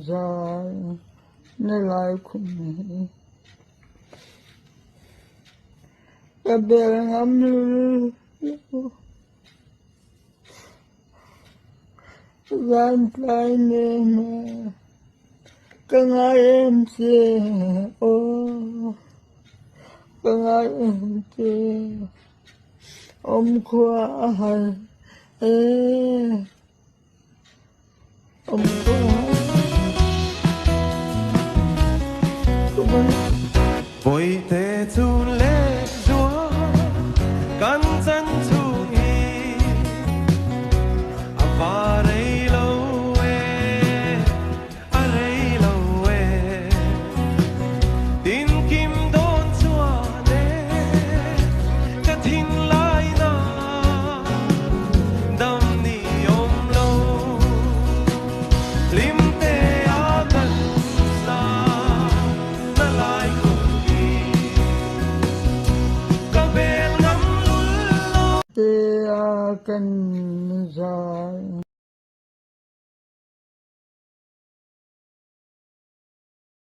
dài nơi lại cùng ta bè ngắm lưu gian tay nên cần ai em sẽ ô cần ai em sẽ ôm qua hay ôm qua Vội thế thu lệ chúa căn chân thu hi và đây lâu đây lâu tin kim đón chúa nè cái thinh lại na đam ni ôm lâu lim te a cần sa na lại Te akan dài